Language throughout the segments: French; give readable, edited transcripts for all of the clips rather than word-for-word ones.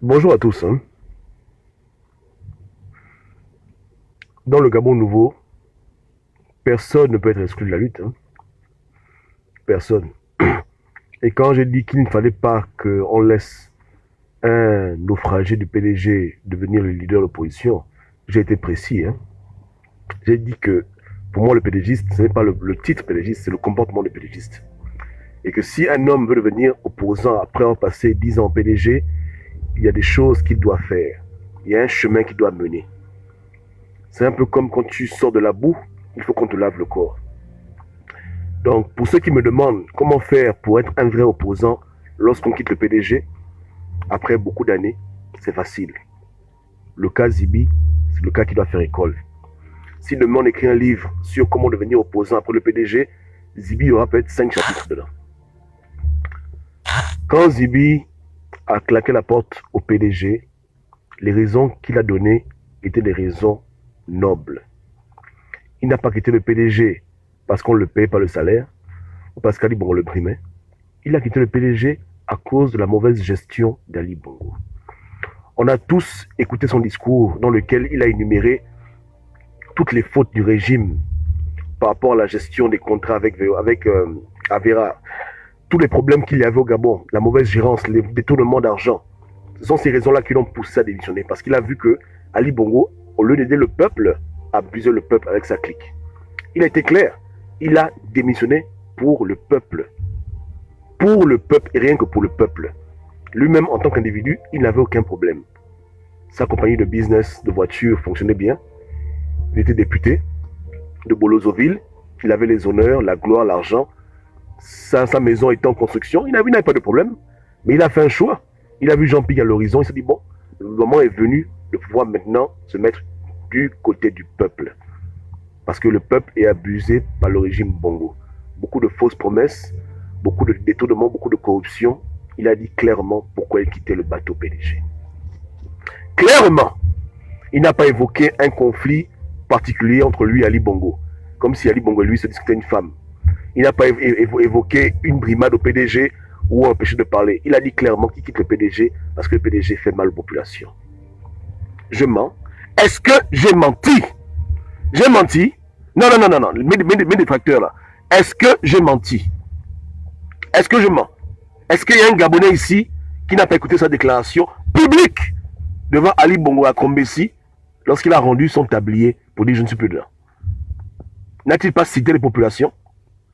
Bonjour à tous, hein. Dans le Gabon nouveau, personne ne peut être exclu de la lutte, hein. Personne. Et quand j'ai dit qu'il ne fallait pas qu'on laisse un naufragé du PDG devenir le leader de l'opposition, j'ai été précis, hein. J'ai dit que pour moi, le PDGiste, ce n'est pas le titre PDGiste, c'est le comportement du PDGiste. Et que si un homme veut devenir opposant après avoir passé 10 ans au PDG, il y a des choses qu'il doit faire. Il y a un chemin qu'il doit mener. C'est un peu comme quand tu sors de la boue, il faut qu'on te lave le corps. Donc, pour ceux qui me demandent comment faire pour être un vrai opposant lorsqu'on quitte le PDG, après beaucoup d'années, c'est facile. Le cas Zibi, c'est le cas qui doit faire école. Si demain on écrit un livre sur comment devenir opposant après le PDG, Zibi aura peut-être 5 chapitres dedans. Quand Zibi a claqué la porte au PDG, les raisons qu'il a données étaient des raisons nobles. Il n'a pas quitté le PDG parce qu'on ne le paye pas le salaire ou parce qu'Ali Bongo le primait. Il a quitté le PDG à cause de la mauvaise gestion d'Ali Bongo. On a tous écouté son discours dans lequel il a énuméré toutes les fautes du régime par rapport à la gestion des contrats avec Avera, tous les problèmes qu'il y avait au Gabon, la mauvaise gérance, les détournements d'argent. Ce sont ces raisons-là qui l'ont poussé à démissionner parce qu'il a vu que Ali Bongo, au lieu d'aider le peuple, abusait le peuple avec sa clique. Il a été clair, il a démissionné pour le peuple. Pour le peuple et rien que pour le peuple. Lui-même, en tant qu'individu, il n'avait aucun problème. Sa compagnie de business, de voitures fonctionnait bien. Il était député de Bolozoville. Il avait les honneurs, la gloire, l'argent. Sa maison était en construction. Il n'avait pas de problème. Mais il a fait un choix. Il a vu Jean-Pierre à l'horizon. Il s'est dit, bon, le moment est venu de pouvoir maintenant se mettre du côté du peuple. Parce que le peuple est abusé par le régime Bongo. Beaucoup de fausses promesses, beaucoup de détournements, beaucoup de corruption. Il a dit clairement pourquoi il quittait le bateau PDG. Clairement, il n'a pas évoqué un conflit particulier entre lui et Ali Bongo. Comme si Ali Bongo et lui se discutaient une femme. Il n'a pas évoqué une brimade au PDG ou empêché de parler. Il a dit clairement qu'il quitte le PDG parce que le PDG fait mal aux populations. Je mens. Est-ce que j'ai menti? J'ai menti? Non, mes détracteurs là. Est-ce que j'ai menti? Est-ce que je mens? Est-ce qu'il y a un Gabonais ici qui n'a pas écouté sa déclaration publique devant Ali Bongo à Kombessi lorsqu'il a rendu son tablier pour dire je ne suis plus dedans? N'a-t-il pas cité les populations?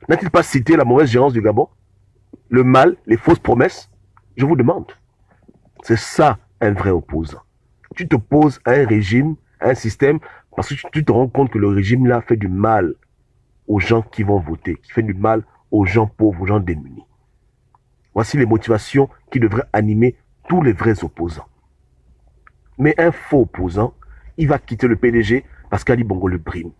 N'a-t-il pas cité la mauvaise gérance du Gabon? Le mal, les fausses promesses? Je vous demande. C'est ça un vrai opposant. Tu t'opposes à un régime, à un système, parce que tu te rends compte que le régime là fait du mal aux gens qui vont voter, qui fait du mal aux gens pauvres, aux gens démunis. Voici les motivations qui devraient animer tous les vrais opposants. Mais un faux opposant, il va quitter le PDG parce qu'Ali Bongo le brime.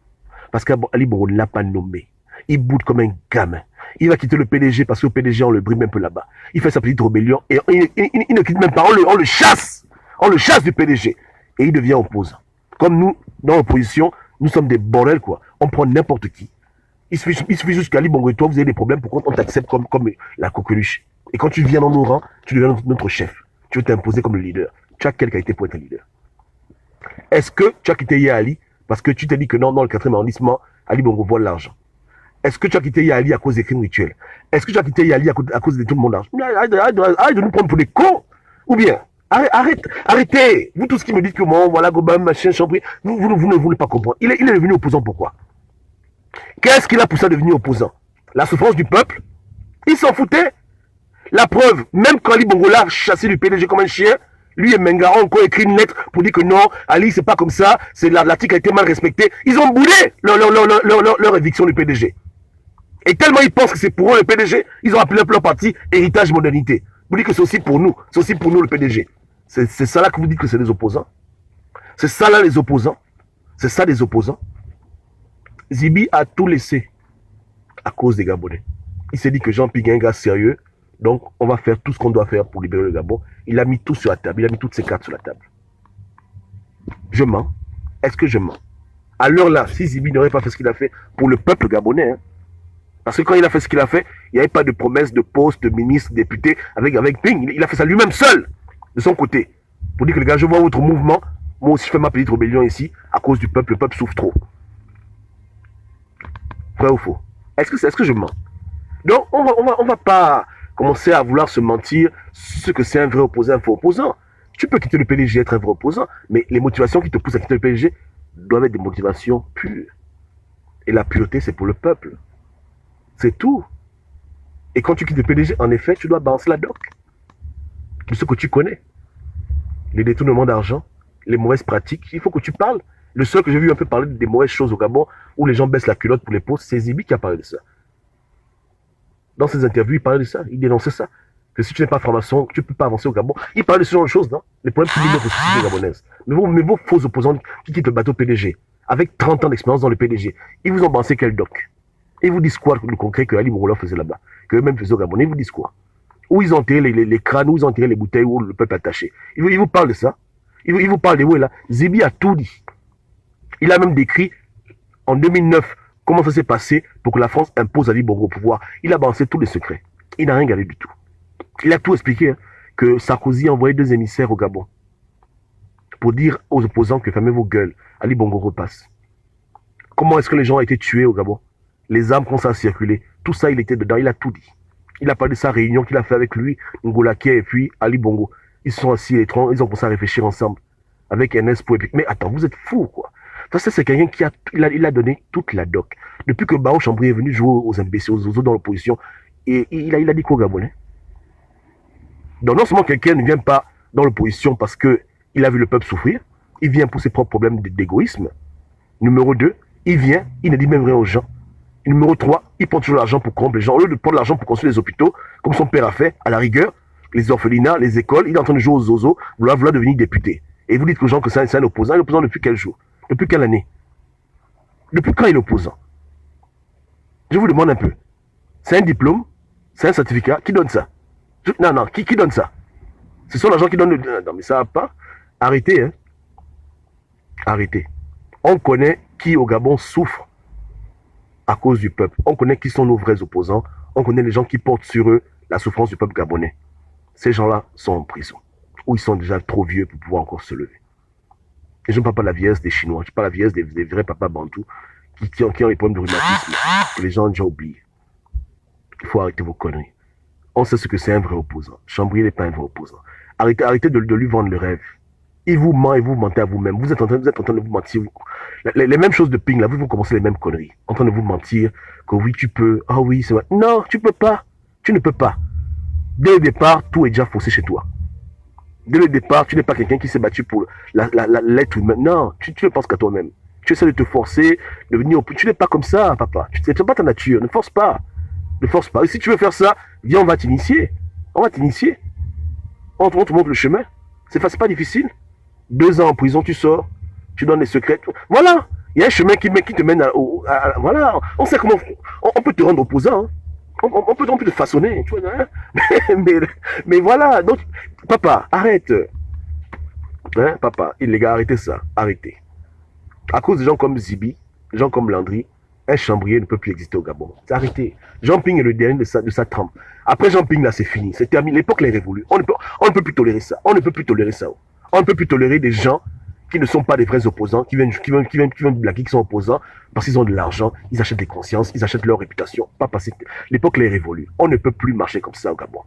Parce qu'Ali Bongo ne l'a pas nommé. Il boude comme un gamin. Il va quitter le PDG parce que le PDG, on le brime un peu là-bas. Il fait sa petite rébellion et il ne quitte même pas. On le chasse. On le chasse du PDG. Et il devient opposant. Comme nous, dans l'opposition, nous sommes des bordels, quoi. On prend n'importe qui. Il suffit juste qu'Ali Bongo et toi, vous avez des problèmes pour qu'on t'accepte comme la coqueluche. Et quand tu viens dans nos rangs, tu deviens notre chef. Tu veux t'imposer comme le leader. Tu as quelle qualité pour être un leader? Est-ce que tu as quitté Yali parce que tu t'es dit que non, dans le 4e arrondissement, Ali Bongo vole l'argent? Est-ce que tu as quitté Yali à cause des crimes rituels? Est-ce que tu as quitté Yali à cause de tout le monde d'argent? Arrête de nous prendre pour des cons. Ou bien, arrêtez. Vous tous qui me dites que bon, voilà, Gobam, machin, Chambry, vous ne voulez pas comprendre. Il est devenu opposant pourquoi? Qu'est-ce qu'il a poussé à devenir opposant? La souffrance du peuple? Il s'en foutait. La preuve, même quand Ali Bongo l'a chassé du PDG comme un chien, lui et Menga ont encore écrit une lettre pour dire que non, Ali, c'est pas comme ça, c'est l'article a été mal respecté. Ils ont boudé leur éviction du PDG. Et tellement ils pensent que c'est pour eux le PDG, ils ont appelé leur parti Héritage Modernité. Vous dites que c'est aussi pour nous le PDG. C'est ça là que vous dites que c'est des opposants. C'est ça là les opposants. C'est ça des opposants. Zibi a tout laissé à cause des Gabonais. Il s'est dit que Jean-Pierre est un gars sérieux, donc on va faire tout ce qu'on doit faire pour libérer le Gabon. Il a mis tout sur la table, il a mis toutes ses cartes sur la table. Je mens. Est-ce que je mens? À l'heure là, si Zibi n'aurait pas fait ce qu'il a fait pour le peuple gabonais, hein, parce que quand il a fait ce qu'il a fait, il n'y avait pas de promesse de poste, de ministre, de député avec Ping. Il a fait ça lui-même seul, de son côté. Pour dire que les gars, je vois votre mouvement, moi aussi je fais ma petite rébellion ici, à cause du peuple, le peuple souffre trop. Vrai ou faux? Est-ce que je mens? Donc, on va pas commencer à vouloir se mentir ce que c'est un vrai opposant, un faux opposant. Tu peux quitter le PDG, être un vrai opposant, mais les motivations qui te poussent à quitter le PDG doivent être des motivations pures. Et la pureté, c'est pour le peuple. C'est tout. Et quand tu quittes le PDG, en effet, tu dois balancer la doc de ce que tu connais. Les détournements d'argent, les mauvaises pratiques, il faut que tu parles. Le seul que j'ai vu un peu parler des mauvaises choses au Gabon, où les gens baissent la culotte pour les postes, c'est Zibi qui a parlé de ça. Dans ses interviews, il parlait de ça, il dénonçait ça. Que si tu n'es pas franc-maçon, tu ne peux pas avancer au Gabon. Il parlait de ce genre de choses, non? Les problèmes publics de la société gabonaise. Mais vos faux opposants qui quittent le bateau PDG, avec 30 ans d'expérience dans le PDG, ils vous ont pensé quel doc? Ils vous disent quoi, le concret que Ali Bongola faisait là-bas, que eux-mêmes faisaient au Gabon? Ils vous disent quoi? Où ils ont enterré les crânes, où ils ont enterré les bouteilles, où le peuple attaché. Ils vous parlent de ça. Ils vous parlent de où là. Zibi a tout dit. Il a même décrit en 2009 comment ça s'est passé pour que la France impose Ali Bongo au pouvoir. Il a balancé tous les secrets. Il n'a rien gardé du tout. Il a tout expliqué, hein, que Sarkozy a envoyé 2 émissaires au Gabon pour dire aux opposants que fermez vos gueules, Ali Bongo repasse. Comment est-ce que les gens ont été tués au Gabon? Les armes commencent à circuler. Tout ça, il était dedans, il a tout dit. Il a parlé de sa réunion qu'il a fait avec lui, Ngolake et puis Ali Bongo. Ils se sont assis, ils ont commencé à réfléchir ensemble avec Ernest Poué. Mais attends, vous êtes fous, quoi. Ça, c'est quelqu'un qui a donné toute la doc. Depuis que Bao Chambry est venu jouer aux imbéciles, aux oiseaux dans l'opposition, et il a dit qu'au Gabonais. Donc non seulement quelqu'un ne vient pas dans l'opposition parce qu'il a vu le peuple souffrir, il vient pour ses propres problèmes d'égoïsme. Numéro 2, il vient, il ne dit même rien aux gens. Numéro 3, il prend toujours l'argent pour corrompre les gens. Au lieu de prendre l'argent pour construire les hôpitaux, comme son père a fait, à la rigueur, les orphelinats, les écoles, il est en train de jouer aux oiseaux, vouloir devenir député. Et vous dites aux gens que c'est un opposant. Il est opposant depuis quel jour? Depuis quelle année? Depuis quand il est opposant? Je vous demande un peu. C'est un diplôme? C'est un certificat? Qui donne ça? Non, qui donne ça? Ce sont les gens qui donnent le... Non, mais ça va pas. Arrêtez, hein. Arrêtez. On connaît qui au Gabon souffre à cause du peuple. On connaît qui sont nos vrais opposants. On connaît les gens qui portent sur eux la souffrance du peuple gabonais. Ces gens-là sont en prison. Ou ils sont déjà trop vieux pour pouvoir encore se lever. Et je ne parle pas de la vieillesse des Chinois. Je parle de la vieillesse des vrais papas bantous qui ont les problèmes de rhumatisme. Que les gens ont déjà oublié. Il faut arrêter vos conneries. On sait ce que c'est un vrai opposant. Chambry n'est pas un vrai opposant. Arrêtez de lui vendre le rêve. Il vous ment et vous mentez à vous-même. Vous êtes en train de vous mentir. Les mêmes choses de ping, là, vous commencez les mêmes conneries. En train de vous mentir que oui, tu peux. Ah oui, c'est vrai. Non, tu peux pas. Tu ne peux pas. Dès le départ, tout est déjà faussé chez toi. Dès le départ, tu n'es pas quelqu'un qui s'est battu pour l'être humain. Non, tu ne penses qu'à toi-même. Tu essaies de te forcer, de venir au plus. Tu n'es pas comme ça, papa. Tu n'es pas ta nature. Ne force pas. Ne force pas. Et si tu veux faire ça, viens, on va t'initier. On va t'initier. On te montre le chemin. C'est pas difficile. 2 ans en prison, tu sors. Tu donnes les secrets. Voilà. Il y a un chemin qui te mène voilà. On sait comment. On peut te rendre opposant. Hein. On peut te façonner. Tu vois, hein. mais voilà. Donc, papa, arrête. Hein, papa, les gars, arrêtez ça. Arrêtez. À cause de gens comme Zibi, des gens comme Landry, un chambrier ne peut plus exister au Gabon. C'est arrêté. Jean Ping est le dernier de sa trempe. Après Jean Ping, là, c'est fini. C'est terminé. L'époque est révolue. On ne peut plus tolérer ça. On ne peut plus tolérer ça. On ne peut plus tolérer des gens qui ne sont pas des vrais opposants, qui viennent blaguer, qui sont opposants, parce qu'ils ont de l'argent, ils achètent des consciences, ils achètent leur réputation. Pas passer. L'époque est révolue. On ne peut plus marcher comme ça au Gabon.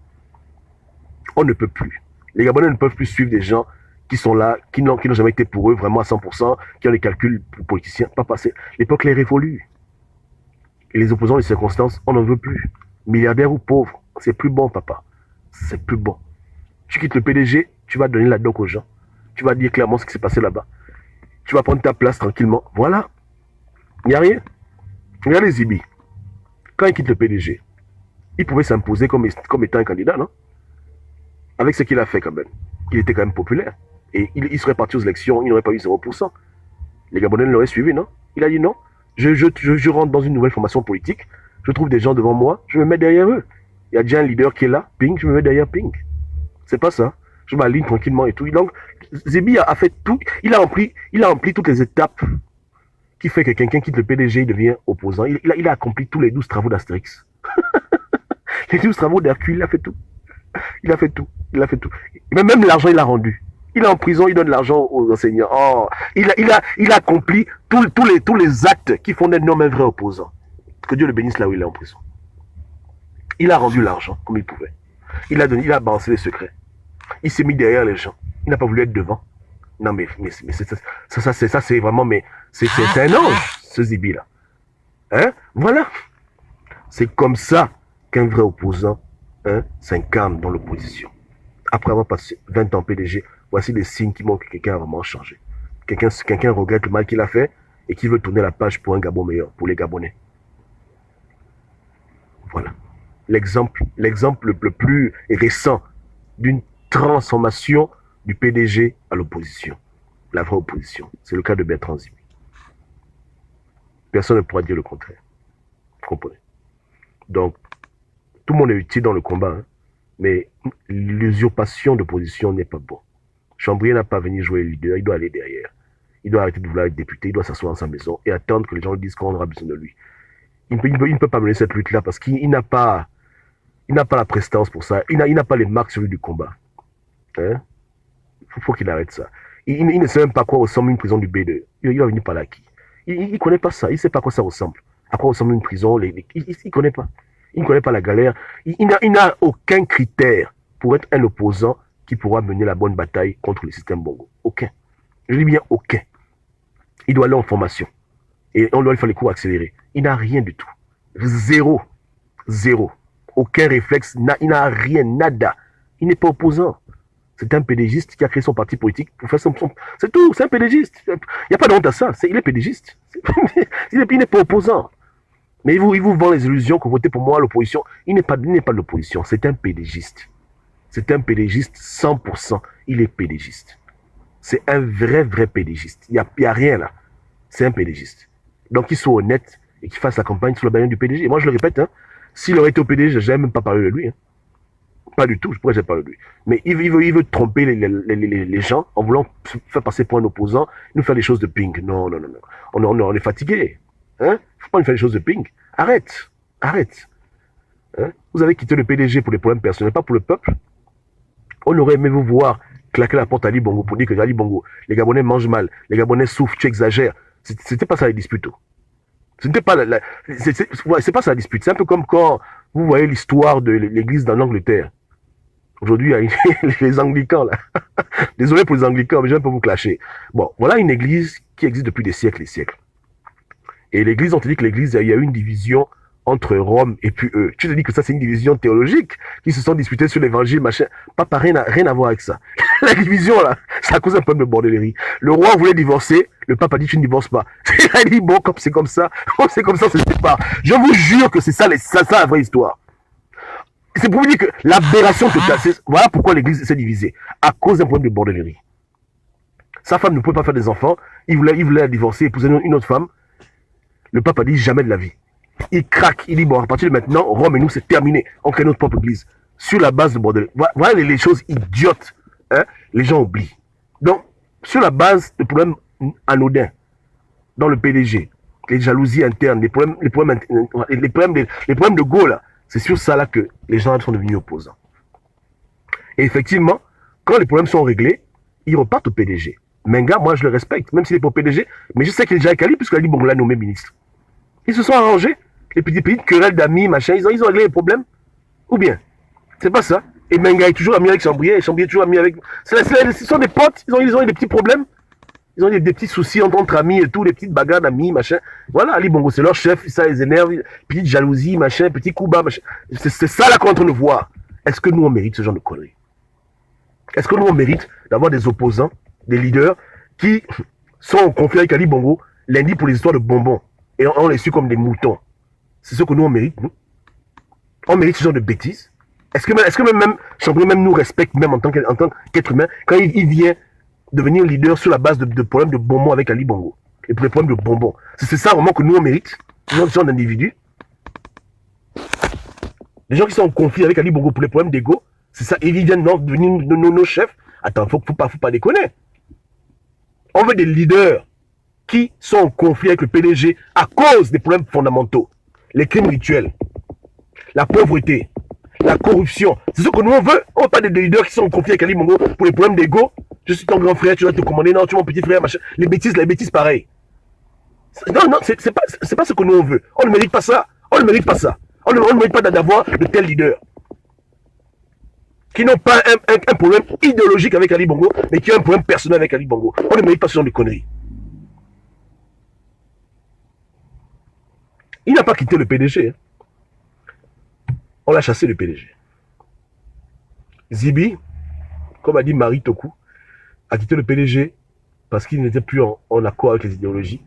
On ne peut plus. Les Gabonais ne peuvent plus suivre des gens qui sont là, qui n'ont jamais été pour eux vraiment à 100%, qui ont des calculs politiciens. Pas passer. L'époque est révolue. Et les opposants, les circonstances, on n'en veut plus. Milliardaire ou pauvre, c'est plus bon, papa. C'est plus bon. Tu quittes le PDG, tu vas donner la doc aux gens. Tu vas dire clairement ce qui s'est passé là-bas. Tu vas prendre ta place tranquillement. Voilà. Il n'y a rien. Regardez Zibi. Quand il quitte le PDG, il pouvait s'imposer comme étant un candidat, non? Avec ce qu'il a fait quand même. Il était quand même populaire. Et il serait parti aux élections, il n'aurait pas eu 0%. Les Gabonais l'auraient suivi, non? Il a dit non. Je rentre dans une nouvelle formation politique. Je trouve des gens devant moi. Je me mets derrière eux. Il y a déjà un leader qui est là. Ping, je me mets derrière Ping. C'est pas ça. Je m'aligne tranquillement et tout. Donc, Zibi a fait tout. Il a rempli toutes les étapes qui fait que quelqu'un quitte le PDG, il devient opposant. Il a accompli tous les 12 travaux d'Astérix. Les 12 travaux d'Hercule, il a fait tout. Il a fait tout. Il a fait tout. Même l'argent, il a rendu. Il est en prison, il donne de l'argent aux enseignants. Oh, il a accompli tous les actes qui font d'un homme un vrai opposant. Que Dieu le bénisse là où il est en prison. Il a rendu l'argent comme il pouvait. Il a balancé les secrets. Il s'est mis derrière les gens. Il n'a pas voulu être devant. Non, mais ça c'est vraiment, mais c'est un ange, ce Zibi-là. Hein? Voilà. C'est comme ça qu'un vrai opposant s'incarne dans l'opposition. Après avoir passé 20 ans PDG, voici les signes qui montrent que quelqu'un a vraiment changé. Quelqu'un regrette le mal qu'il a fait et qui veut tourner la page pour un Gabon meilleur, pour les Gabonais. Voilà. L'exemple le plus récent d'une transformation du PDG à l'opposition. La vraie opposition. C'est le cas de Bertrand Zibi. Personne ne pourra dire le contraire. Vous comprenez? Donc, tout le monde est utile dans le combat, hein, mais l'usurpation de position n'est pas bon. Chambrier n'a pas venu jouer le leader, il doit aller derrière. Il doit arrêter de vouloir être député, il doit s'asseoir dans sa maison et attendre que les gens lui disent qu'on aura besoin de lui. Il ne peut pas mener cette lutte-là parce qu'il n'a pas la prestance pour ça. Il n'a pas les marques sur lui du combat. Hein? Faut qu'il arrête ça. Il ne sait même pas à quoi ressemble une prison du B2. Il va venir par là qui. Il ne connaît pas ça. Il ne sait pas à quoi ça ressemble. À quoi ressemble une prison. Il ne connaît pas. Il ne connaît pas la galère. Il n'a aucun critère pour être un opposant qui pourra mener la bonne bataille contre le système Bongo. Aucun. Je dis bien aucun. Il doit aller en formation. Et on doit lui faire les cours accélérés. Il n'a rien du tout. Zéro. Aucun réflexe. Il n'a rien. Nada. Il n'est pas opposant. C'est un pédégiste qui a créé son parti politique pour faire son... C'est tout, c'est un pédégiste. Il n'y a pas de honte à ça. Il est pédégiste. Il n'est pas opposant. Mais il vous vend les illusions que votez pour moi à l'opposition. Il n'est pas de l'opposition. C'est un pédégiste. C'est un pédégiste 100%. Il est pédégiste. C'est un vrai pédégiste. Il n'y a rien là. C'est un pédégiste. Donc qu'il soit honnête et qu'il fasse la campagne sous la bannière du PDG. Et moi je le répète, hein, s'il aurait été au PDG, je n'avais même pas parlé de lui. Hein. Pas du tout, je pourrais parler de lui. Mais il veut tromper les gens en voulant se faire passer pour un opposant, nous faire des choses de ping. Non. On est fatigué. Hein? Faut pas nous faire des choses de ping. Arrête. Hein? Vous avez quitté le PDG pour des problèmes personnels, pas pour le peuple. On aurait aimé vous voir claquer la porte à Ali Bongo pour dire que Ali Bongo, les Gabonais mangent mal, les Gabonais souffrent, tu exagères. C'était pas ça la dispute. Ce n'était pas c'est pas ça la dispute. C'est un peu comme quand vous voyez l'histoire de l'église dans l'Angleterre. Aujourd'hui, il y a les anglicans, là. Désolé pour les anglicans, mais je vais un peu vous clasher. Bon, voilà une église qui existe depuis des siècles et des siècles. Et l'église, on te dit que l'église, il y a eu une division entre Rome et puis eux. Tu te dis que ça, c'est une division théologique, qui se sont disputés sur l'évangile, machin. Papa, rien à voir avec ça. La division, là, ça cause un peu de bordellerie. Le roi voulait divorcer, le pape a dit, tu ne divorces pas. Il a dit, bon, comme c'est comme ça, on se sépare. Je vous jure que c'est ça la vraie histoire. C'est pour vous dire que l'aberration totale, voilà pourquoi l'église s'est divisée. À cause d'un problème de bordellerie. Sa femme ne pouvait pas faire des enfants, il voulait la divorcer, épouser une autre femme. Le pape a dit jamais de la vie. Il craque, il dit bon, à partir de maintenant, Rome et nous, c'est terminé. On crée notre propre église. Sur la base de bordellerie. Voilà les choses idiotes. Hein, les gens oublient. Donc, sur la base de problèmes anodins, dans le PDG, les jalousies internes, les problèmes de Gaulle, c'est sur ça là que les gens sont devenus opposants. Et effectivement, quand les problèmes sont réglés, ils repartent au PDG. Menga, moi je le respecte, même s'il est pas au PDG, mais je sais qu'il est déjà avec Ali, puisque Ali Bongo l'a nommé ministre. Ils se sont arrangés, les petites querelles d'amis, machin, ils ont réglé les problèmes. Ou bien, c'est pas ça. Et Menga est toujours ami avec Chambrier, et Chambrier est toujours ami avec... Ce sont des potes, ils ont eu des petits problèmes. Ils ont eu des petits soucis entre amis et tout, des petites bagarres d'amis, machin. Voilà, Ali Bongo, c'est leur chef, ça les énerve, petite jalousie, machin, petit coup bas, machin. C'est ça là qu'on est en train de voir. Est-ce que nous, on mérite ce genre de conneries? Est-ce que nous, on mérite d'avoir des opposants, des leaders, qui sont en conflit avec Ali Bongo, lundi pour les histoires de bonbons, et on les suit comme des moutons? C'est ce que nous, on mérite, nous? On mérite ce genre de bêtises? Est-ce que même Chambrier même nous respecte, même en tant qu'être humain, quand il vient devenir leader sur la base de problèmes de bonbons avec Ali Bongo, et pour les problèmes de bonbons? C'est ça vraiment que nous, on mérite? Ce genre d'individus? Les gens qui sont en conflit avec Ali Bongo pour les problèmes d'ego, c'est ça, ils viennent devenir nos chefs. Attends, faut pas déconner. On veut des leaders qui sont en conflit avec le PDG à cause des problèmes fondamentaux. Les crimes rituels, la pauvreté, la corruption. C'est ce que nous on veut. On veut pas des leaders qui sont en conflit avec Ali Bongo pour les problèmes d'ego. Je suis ton grand frère, tu dois te commander. Non, tu es mon petit frère, machin. Les bêtises pareilles. Non, c'est pas ce que nous on veut. On ne mérite pas ça. On ne mérite pas ça. On ne mérite pas d'avoir de tels leaders qui n'ont pas un problème idéologique avec Ali Bongo, mais qui ont un problème personnel avec Ali Bongo. On ne mérite pas ce genre de conneries. Il n'a pas quitté le PDG. On l'a chassé, le PDG. Zibi, comme a dit Marie Toku, a quitté le PDG parce qu'il n'était plus en accord avec les idéologies.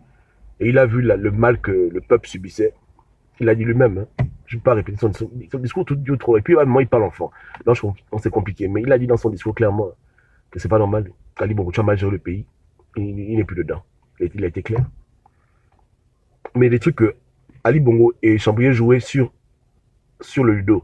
Et il a vu le mal que le peuple subissait. Il a dit lui-même. Hein. Je ne vais pas répéter son discours tout trop. Et puis, à un moment, il parle enfant. Donc, c'est compliqué. Mais il a dit dans son discours clairement que c'est pas normal. Ali Bongo a mal géré le pays. Il n'est plus dedans. Il a été clair. Mais les trucs que Ali Bongo et Chambrier jouaient sur le ludo.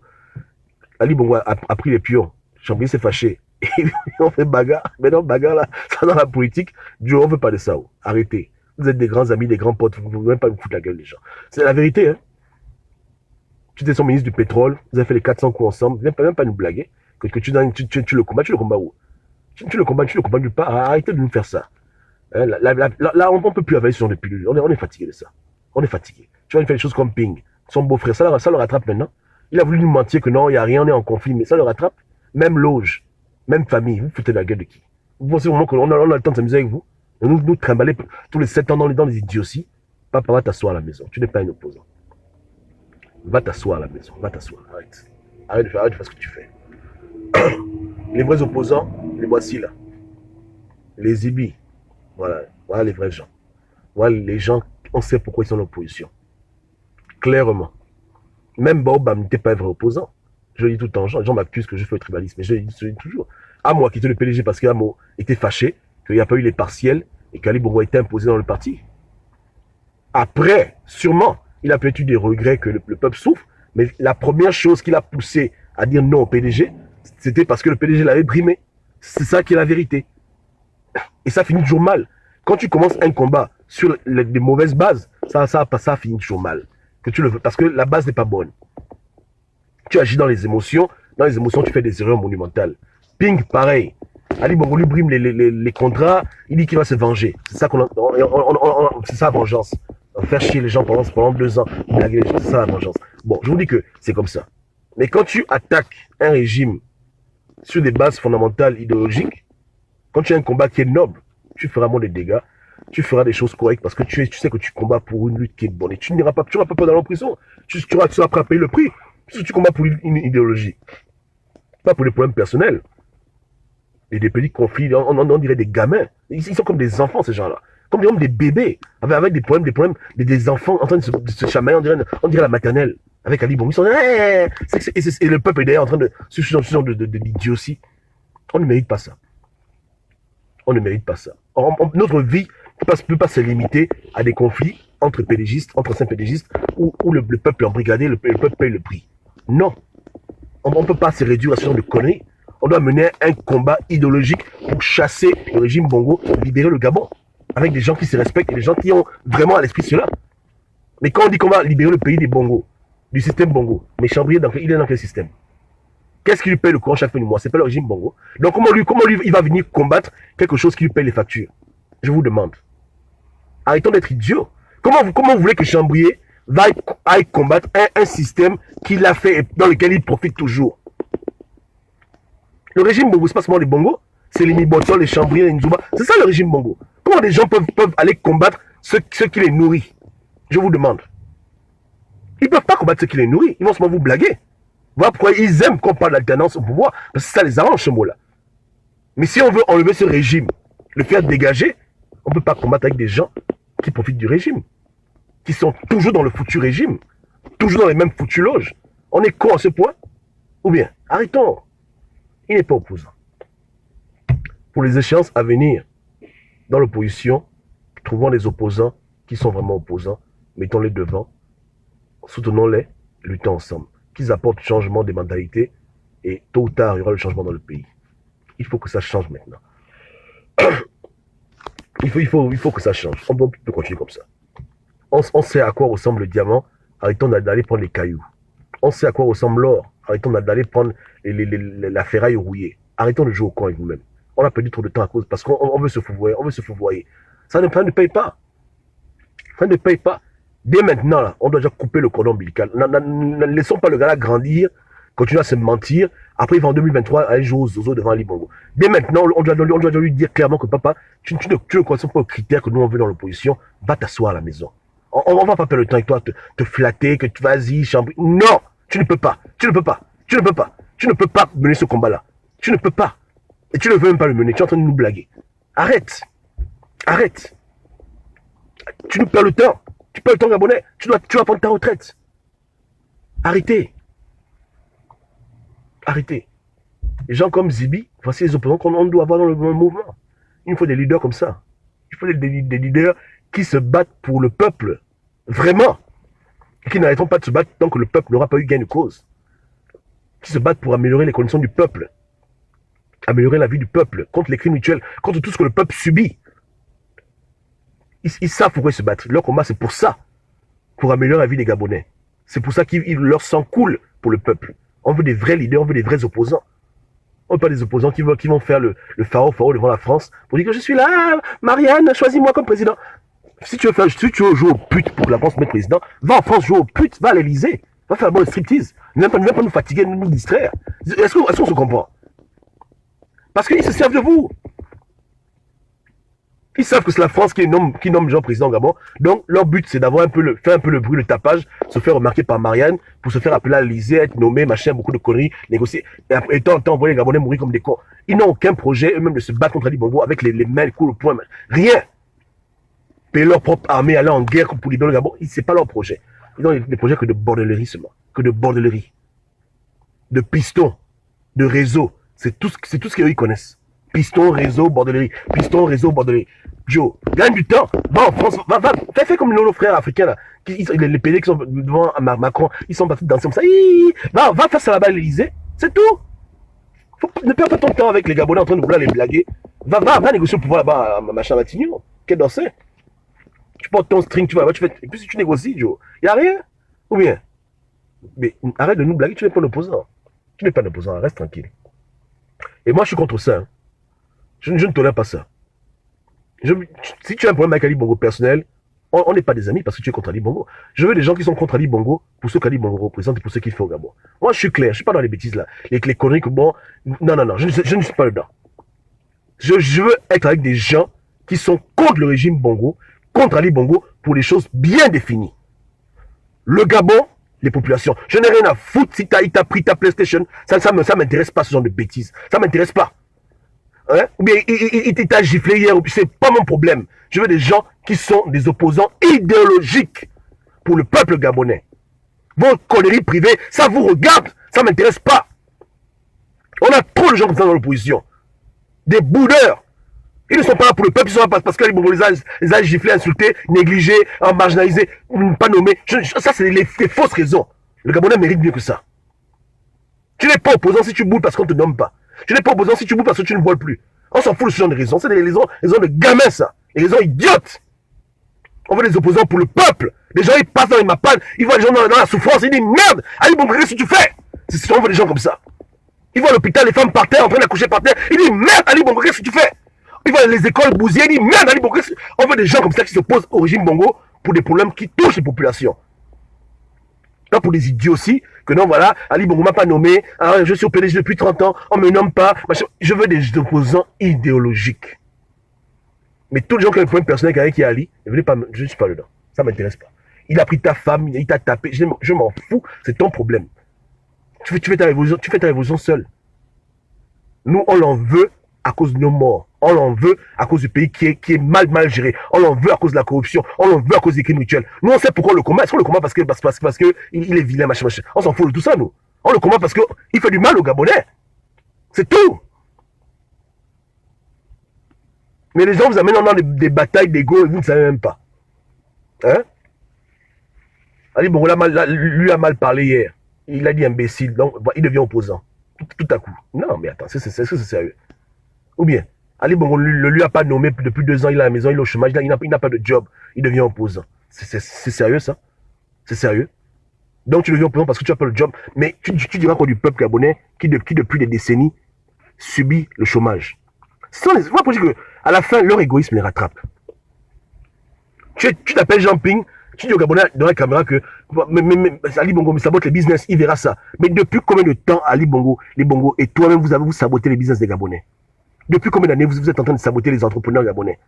Ali Bongo a pris les pions. Chambrier s'est fâché. Et on fait bagarre. Mais non, bagarre là, ça dans la politique. Dieu, on ne veut pas de ça. Arrêtez. Vous êtes des grands amis, des grands potes. Vous ne pouvez même pas vous foutre la gueule, les gens. C'est la vérité, hein. Tu étais son ministre du pétrole. Vous avez fait les 400 coups ensemble. Viens même pas nous blaguer. Que tu le combats. Tu le combats où? Tu le combats nulle part. Arrêtez de nous faire ça. Hein, là, on ne peut plus avaler ce genre de pilule. On est fatigué de ça. On est fatigué. Tu vas lui faire des choses comme Ping. Son beau-frère, ça le rattrape maintenant. Il a voulu nous mentir que non, il n'y a rien, on est en conflit. Mais ça le rattrape. Même loge. Même famille. Vous foutez la gueule de qui? Vous pensez vraiment qu'on a le temps de s'amuser avec vous? Nous trimballer tous les 7 ans dans les idioties. Papa, va t'asseoir à la maison. Tu n'es pas un opposant. Va t'asseoir à la maison. Va t'asseoir. Arrête. Arrête de faire ce que tu fais. Les vrais opposants, les voici là. Les Zibi. Voilà les vrais gens. Voilà les gens, on sait pourquoi ils sont en opposition. Clairement. Même Baobab n'était pas un vrai opposant. Je le dis tout le temps. Les gens m'accusent que je fais le tribalisme. Mais je le dis toujours. Amo a quitté le PDG parce qu'Amo était fâché, qu'il n'y a pas eu les partiels et qu'Ali Bongo a été imposé dans le parti. Après, sûrement, il a peut-être eu des regrets que le peuple souffre, mais la première chose qu'il a poussé à dire non au PDG, c'était parce que le PDG l'avait brimé. C'est ça qui est la vérité. Et ça finit toujours mal. Quand tu commences un combat sur des mauvaises bases, ça finit toujours mal. Que tu le veux, parce que la base n'est pas bonne. Tu agis dans les émotions, tu fais des erreurs monumentales. Ping, pareil. Ali Bongo lui brime les contrats, il dit qu'il va se venger. C'est ça c'est ça la vengeance. Faire chier les gens pendant 2 ans, c'est ça la vengeance. Bon, je vous dis que c'est comme ça. Mais quand tu attaques un régime sur des bases fondamentales idéologiques, quand tu as un combat qui est noble, tu feras moins de dégâts, tu feras des choses correctes parce que tu sais que tu combats pour une lutte qui est bonne. Et tu n'auras pas peur d'aller en prison. Tu seras prêt à payer le prix. Parce que tu combats pour une idéologie. Pas pour des problèmes personnels. Et des petits conflits, on dirait des gamins. Ils sont comme des enfants, ces gens-là. Comme des bébés, avec des problèmes, des enfants en train de se chamailler, on dirait la maternelle, avec Ali Bongo. Ils sont et le peuple est derrière en train de ce genre de l'idiotie. On ne mérite pas ça. On ne mérite pas ça. Notre vie ne peut pas se limiter à des conflits entre pédégistes, entre anciens pédégistes, où le peuple est embrigadé, le peuple paye le prix. Non. On ne peut pas se réduire à ce genre de conneries. On doit mener un combat idéologique pour chasser le régime Bongo, libérer le Gabon. Avec des gens qui se respectent et des gens qui ont vraiment à l'esprit cela. Mais quand on dit qu'on va libérer le pays des Bongo, du système Bongo, mais Chambrier, il est dans quel système? Qu'est-ce qui lui paye le courant chaque fin du mois? C'est pas le régime Bongo. Donc comment lui il va venir combattre quelque chose qui lui paye les factures? Je vous demande. Arrêtons d'être idiots. Comment vous voulez que Chambrier aille combattre un système qu'il a fait et dans lequel il profite toujours? Le régime Bongo, c'est pas seulement les Bongo, c'est les Miboto, les Chambriers, les Nzouba. C'est ça le régime Bongo. Comment des gens peuvent aller combattre ceux qui les nourrissent? Je vous demande. Ils ne peuvent pas combattre ceux qui les nourrissent. Ils vont seulement vous blaguer. Voilà pourquoi ils aiment qu'on parle d'alternance au pouvoir. Parce que ça les arrange ce mot-là. Mais si on veut enlever ce régime, le faire dégager, on ne peut pas combattre avec des gens qui profitent du régime. Qui sont toujours dans le foutu régime. Toujours dans les mêmes foutues loges. On est con à ce point? Ou bien, arrêtons. Il n'est pas opposant. Pour les échéances à venir, dans l'opposition, trouvons des opposants qui sont vraiment opposants, mettons-les devant, soutenons-les, luttons ensemble. Qu'ils apportent changement des mentalités et tôt ou tard, il y aura le changement dans le pays. Il faut que ça change maintenant. Il faut que ça change. On ne peut continuer comme ça. On sait à quoi ressemble le diamant, arrêtons d'aller prendre les cailloux. On sait à quoi ressemble l'or, arrêtons d'aller prendre la ferraille rouillée. Arrêtons de jouer au con avec vous-même. On a perdu trop de temps à cause, parce qu'on veut se fourvoyer. Ça ne paye pas. Ça ne paye pas. Dès maintenant, là, on doit déjà couper le cordon ombilical. Ne laissons pas le gars là grandir, continuer à se mentir. Après, il va en 2023 aller jouer aux Zozo devant Ali Bongo. Dès maintenant, on doit lui dire clairement que papa, tu ne corresponds pas aux critères que nous on veut dans l'opposition. Va t'asseoir à la maison. On va pas perdre le temps avec toi, te flatter, que tu vas-y, chambrer. Non, tu ne peux pas. Tu ne peux pas. Tu ne peux pas. Tu ne peux pas mener ce combat-là. Tu ne peux pas. Et tu ne veux même pas le mener. Tu es en train de nous blaguer. Arrête. Arrête. Tu nous perds le temps. Tu perds le temps, Gabonais. Tu vas prendre ta retraite. Arrêtez. Arrêtez. Les gens comme Zibi, voici les opposants qu'on doit avoir dans le mouvement. Il faut des leaders comme ça. Il faut des leaders qui se battent pour le peuple. Vraiment. Et qui n'arrêteront pas de se battre tant que le peuple n'aura pas eu gain de cause. Qui se battent pour améliorer les conditions du peuple. Améliorer la vie du peuple. Contre les crimes mutuels. Contre tout ce que le peuple subit. Ils savent pourquoi ils se battent. Leur combat, c'est pour ça. Pour améliorer la vie des Gabonais. C'est pour ça qu'ils leur sang coule pour le peuple. On veut des vrais leaders, on veut des vrais opposants. On veut pas des opposants qui vont faire le pharo devant la France pour dire que je suis là, Marianne, choisis-moi comme président. Si tu veux jouer au pute pour que la France mette président, va en France jouer au pute, va à l'Elysée, va faire un bon striptease. Ne viens pas nous fatiguer, nous distraire. Est-ce qu'on se comprend? Parce qu'ils se servent de vous. Ils savent que c'est la France qui nomme Jean président au Gabon. Donc, leur but, c'est d'avoir faire un peu le bruit, le tapage, se faire remarquer par Marianne, pour se faire appeler à l'Élysée, être nommé, machin, beaucoup de conneries, négocier. Et tant envoyer les Gabonais mourir comme des cons. Ils n'ont aucun projet, eux-mêmes, de se battre contre Ali Bongo avec les mains, les coups, le poing. Rien. Payer leur propre armée, aller en guerre pour libérer le Gabon, c'est pas leur projet. Ils ont des projets que de bordellerie seulement. Que de bordellerie. De pistons. De réseaux. C'est tout ce qu'ils connaissent. Piston, réseau, bordellerie. Piston, réseau, bordellerie. Joe, gagne du temps. Va en France. Fais comme nos frères africains là. Les PD qui sont devant Macron, ils sont partis danser comme ça. Va face à là-bas à l'Elysée. C'est tout. Ne perds pas ton temps avec les Gabonais en train de vouloir les blaguer. Va négocier le pouvoir là-bas à machin Matignon. Quel danseur. Tu portes ton string, tu vas, tu fais. Et puis si tu négocies, Joe, il n'y a rien. Ou bien. Mais arrête de nous blaguer, tu n'es pas un opposant. Tu n'es pas un opposant, reste tranquille. Et moi, je suis contre ça. Hein. Je ne tolère pas ça. Si tu as un problème avec Ali Bongo personnel, on n'est pas des amis parce que tu es contre Ali Bongo. Je veux des gens qui sont contre Ali Bongo pour ce qu'Ali Bongo représente et pour ce qu'il fait au Gabon. Moi, je suis clair, je ne suis pas dans les bêtises là. Les conneries que bon. Non, je ne suis pas dedans. Je veux être avec des gens qui sont contre le régime Bongo, contre Ali Bongo, pour des choses bien définies. Le Gabon, les populations. Je n'ai rien à foutre si il t'a pris ta PlayStation. Ça m'intéresse pas ce genre de bêtises. Ça m'intéresse pas. Hein? Ou bien il t'a giflé hier, c'est pas mon problème. Je veux des gens qui sont des opposants idéologiques pour le peuple gabonais. Vos conneries privées, ça vous regarde, ça m'intéresse pas. On a trop de gens comme ça dans l'opposition. Des boudeurs. Ils ne sont pas là pour le peuple, ils sont là parce que les a giflés, insultés, négligés, marginalisés, pas nommés. Ça, c'est les fausses raisons. Le Gabonais mérite mieux que ça. Tu n'es pas opposant si tu boules parce qu'on ne te nomme pas. Tu n'es pas opposant si tu boules parce que tu ne voles plus. On s'en fout de ce genre de raisons. C'est des raisons de gamins, ça. Des raisons idiotes. On veut des opposants pour le peuple. Les gens, ils passent dans les mappales, ils voient les gens dans la souffrance, ils disent merde, allez, bon, qu'est-ce que tu fais? On veut des gens comme ça. Ils voient à l'hôpital, les femmes par terre, en train d'accoucher par terre, ils disent merde, Ali Bongo, qu'est-ce que tu fais? Ils voient les écoles bousillées, ils disent merde, Ali Bongo, on veut des gens comme ça qui s'opposent au régime Bongo pour des problèmes qui touchent les populations. Pas pour des idiots aussi, que non, voilà, Ali Bongo m'a pas nommé, hein, je suis au PDG depuis 30 ans, on me nomme pas, machin. Je veux des opposants idéologiques. Mais tous les gens qui ont un problème personnel avec qui est Ali, je ne suis pas dedans. Ça ne m'intéresse pas. Il a pris ta femme, il t'a tapé, je m'en fous, c'est ton problème. Tu fais ta révolution seul. Nous, on l'en veut à cause de nos morts. On l'en veut à cause du pays qui est mal géré. On l'en veut à cause de la corruption. On l'en veut à cause des crimes mutuels. Nous, on sait pourquoi on le combat. Est-ce qu'on le combat parce que il est vilain, machin. On s'en fout de tout ça, nous. On le combat parce qu'il fait du mal aux Gabonais. C'est tout. Mais les gens vous amènent dans des batailles d'ego et vous ne savez même pas. Hein? Ali Bongo lui a mal parlé hier. Il a dit imbécile, donc il devient opposant. Tout à coup. Non, mais attends, est-ce que c'est sérieux? Ou bien, Ali Bongo ne lui a pas nommé depuis 2 ans, il est à la maison, il est au chômage, il n'a pas de job, il devient opposant. C'est sérieux ça? C'est sérieux? Donc tu deviens opposant parce que tu n'as pas le job, mais tu diras quoi du peuple gabonais qui depuis des décennies subit le chômage? Moi, pour dire que à la fin, leur égoïsme les rattrape. Tu t'appelles Jean Ping, tu dis au Gabonais dans la caméra que Ali Bongo me sabote les business, il verra ça. Mais depuis combien de temps Ali Bongo, les Bongo et toi-même vous sabotez les business des Gabonais? Depuis combien d'années vous êtes en train de saboter les entrepreneurs gabonais?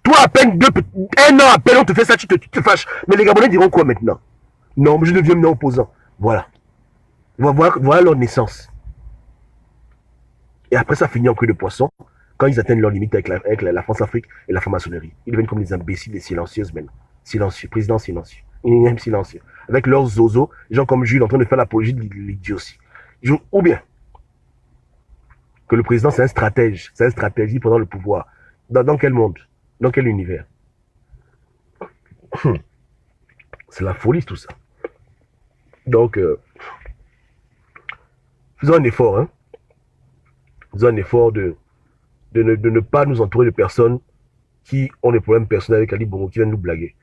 Toi, à peine un an à peine, on te fait ça, tu te fâches. Mais les Gabonais diront quoi maintenant? Non, mais je deviens maintenant opposant. Voilà. Voilà leur naissance. Et après, ça finit en queue de poisson quand ils atteignent leur limite avec la France-Afrique et la franc-maçonnerie. Ils deviennent comme des imbéciles, des silencieuses maintenant. Silencieux, président silencieux. Même silencieux. Avec leurs zozos, des gens comme Jules en train de faire l'apologie de l'idiotie. Ou bien, que le président, c'est un stratège. C'est un stratégie pendant le pouvoir. Dans quel monde? Dans quel univers? C'est la folie, tout ça. Donc, faisons un effort, hein. Faisons un effort de ne pas nous entourer de personnes qui ont des problèmes personnels avec Ali Bongo, qui viennent nous blaguer.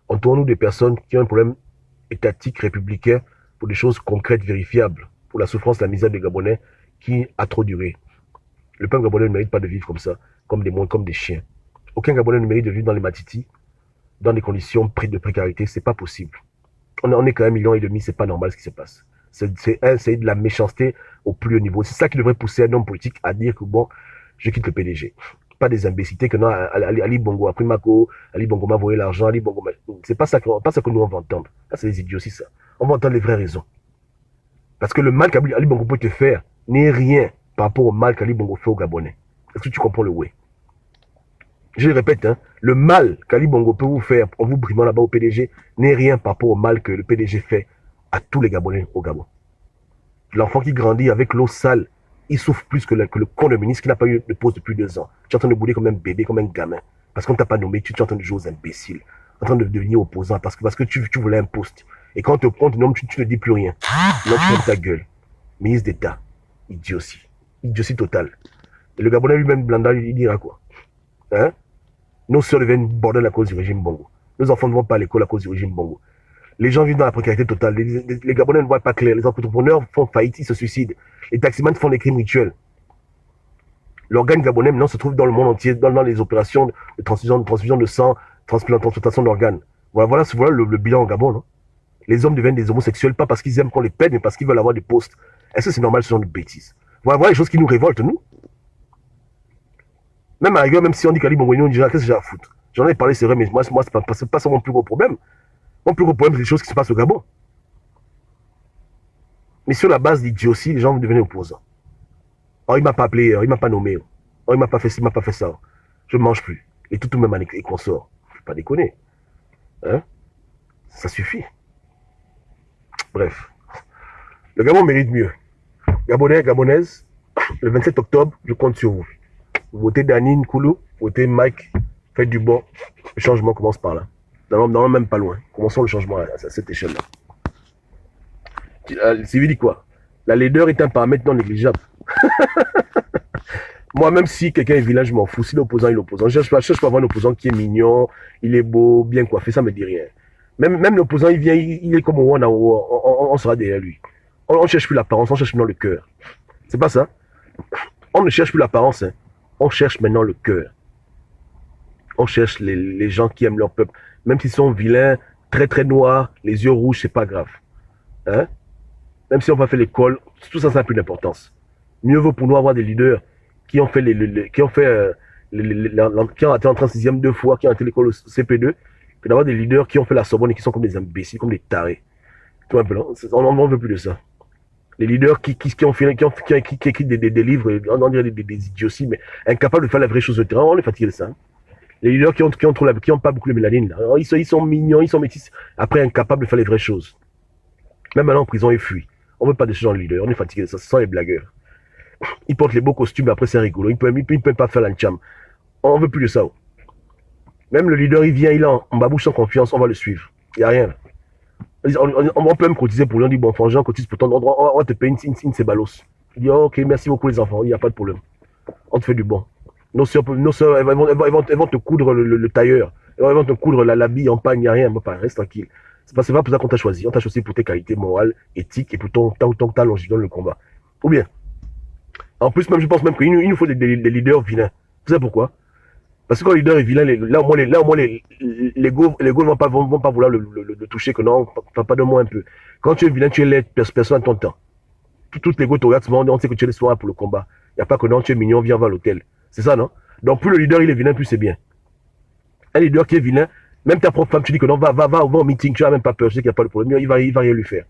Entourons-nous des personnes qui ont un problème étatique, républicain, pour des choses concrètes, vérifiables, pour la souffrance, la misère des Gabonais qui a trop duré. Le peuple gabonais ne mérite pas de vivre comme ça, comme des monstres, comme des chiens. Aucun Gabonais ne mérite de vivre dans les Matiti, dans des conditions de précarité, c'est pas possible. On est quand même 1,5 million, c'est pas normal ce qui se passe. C'est de la méchanceté au plus haut niveau. C'est ça qui devrait pousser un homme politique à dire que bon, je quitte le PDG. Pas des imbécilités que non, Ali Bongo a pris Mako, Ali Bongo m'a volé l'argent, Ali Bongo m'a... C'est pas ça que nous on va entendre. Ça, c'est des idioties, ça. On va entendre les vraies raisons. Parce que le mal qu'Ali Bongo peut te faire n'est rien par rapport au mal qu'Ali Bongo fait aux Gabonais. Est-ce que tu comprends le way? Je le répète, hein, le mal qu'Ali Bongo peut vous faire en vous brimant là-bas au PDG n'est rien par rapport au mal que le PDG fait à tous les Gabonais au Gabon. L'enfant qui grandit avec l'eau sale, il souffre plus que le con de ministre qui n'a pas eu de poste depuis 2 ans. Tu es en train de bouler comme un bébé, comme un gamin. Parce qu'on ne t'a pas nommé, tu es en train de jouer aux imbéciles. En train de devenir opposant parce que tu voulais un poste. Et quand on te nomme, tu ne dis plus rien. Non, tu fermes ta gueule. Ministre d'État. Idiotie. Idiotie totale. Et le Gabonais lui-même, Blanda, il dira quoi? Hein? Nos soeurs deviennent bordel à cause du régime Bongo. Nos enfants ne vont pas à l'école à cause du régime Bongo. Les gens vivent dans la précarité totale. Les Gabonais ne voient pas clair. Les entrepreneurs font faillite, ils se suicident. Les taximans font des crimes rituels. L'organe gabonais maintenant se trouve dans le monde entier, dans les opérations de transfusion de sang, transplantation d'organes. Voilà le bilan au Gabon. Non? Les hommes deviennent des homosexuels, pas parce qu'ils aiment qu'on les pète, mais parce qu'ils veulent avoir des postes. Est-ce que c'est normal, ce genre de bêtises? Voilà les choses qui nous révoltent, nous. Même à la rigueur, même si on dit qu'Ali Bongo, on dira qu'est-ce que j'ai à foutre? J'en ai parlé, c'est vrai, mais moi c'est pas ça mon plus gros problème. Mon plus gros problème, c'est les choses qui se passent au Gabon. Mais sur la base d'idiotie, les gens vont devenir opposants. Oh, il m'a pas appelé, il m'a pas nommé. Oh, il m'a pas fait ci, il m'a pas fait ça. Je ne mange plus. Et tout même et consort. Faut pas déconner. Hein? Ça suffit. Bref. Le Gabon mérite mieux. Gabonais, Gabonaises, le 27 octobre, je compte sur vous. Votez Danine Koulou, votez Mike, faites du bon. Le changement commence par là. Non, même pas loin. Commençons le changement à cette échelle-là. C'est dit quoi? La laideur est un paramètre non négligeable. Moi, même si quelqu'un est vilain, je m'en fous. Si l'opposant est l'opposant, je cherche pas avoir un opposant qui est mignon, il est beau, bien coiffé, ça me dit rien. Même l'opposant, il vient, il est comme on sera derrière lui. On ne cherche plus l'apparence, on cherche maintenant le cœur. C'est pas ça? On ne cherche plus l'apparence, hein. On cherche maintenant le cœur. On cherche les gens qui aiment leur peuple. Même s'ils sont vilains, très très noirs, les yeux rouges, c'est pas grave. Hein? Même si on va faire l'école, tout ça n'a plus d'importance. Mieux vaut pour nous avoir des leaders qui ont fait qui ont été en 36e 2 fois, qui ont été l'école au CP2, que d'avoir des leaders qui ont fait la Sorbonne et qui sont comme des imbéciles, comme des tarés. Tout simplement. On ne veut plus de ça. Les leaders qui écrivent des livres, on dirait des idioties, mais incapables de faire la vraie chose de terrain, on est fatigué de ça. Hein. Les leaders qui ont pas beaucoup de mélanine, là. Alors, ils sont mignons, ils sont métis, après incapables de faire les vraies choses. Même maintenant en prison, ils fuient. On ne veut pas de ce genre de leaders, on est fatigué de ça, ce sont les blagueurs. Ils portent les beaux costumes, après c'est rigolo, ils ne peuvent pas faire l'ancham. On ne veut plus de ça. Même le leader, il vient, il est en babouche sans confiance, on va le suivre. Il n'y a rien. On peut même cotiser pour lui, on dit, bon, enfant, Jean, cotise pour ton endroit, on va te payer une sébalos. Il dit, oh, ok, merci beaucoup les enfants, il n'y a pas de problème. On te fait du bon. Nos soeurs elles vont te coudre le tailleur. Elles vont te coudre la bille en pagne, il n'y a rien. Reste tranquille. C'est pas pour ça qu'on t'a choisi. On t'a choisi pour tes qualités morales, éthiques et pour ton talent dans le combat. Ou bien, en plus, même, je pense même qu'il nous faut des leaders vilains. Tu sais pourquoi? Parce que quand le leader est vilain, là au moins les go ne vont pas vouloir le toucher, que non, pas de moi un peu. Quand tu es vilain, tu es laid, personne à ton temps. Toutes les go te regardent souvent, on sait que tu es le soir pour le combat. Il n'y a pas que non, tu es mignon, viens voir l'hôtel. C'est ça, non? Donc plus le leader il est vilain, plus c'est bien. Un leader qui est vilain, même ta propre femme, tu dis que non, va au meeting, tu n'as même pas peur, tu sais qu'il n'y a pas de problème, il va rien lui faire.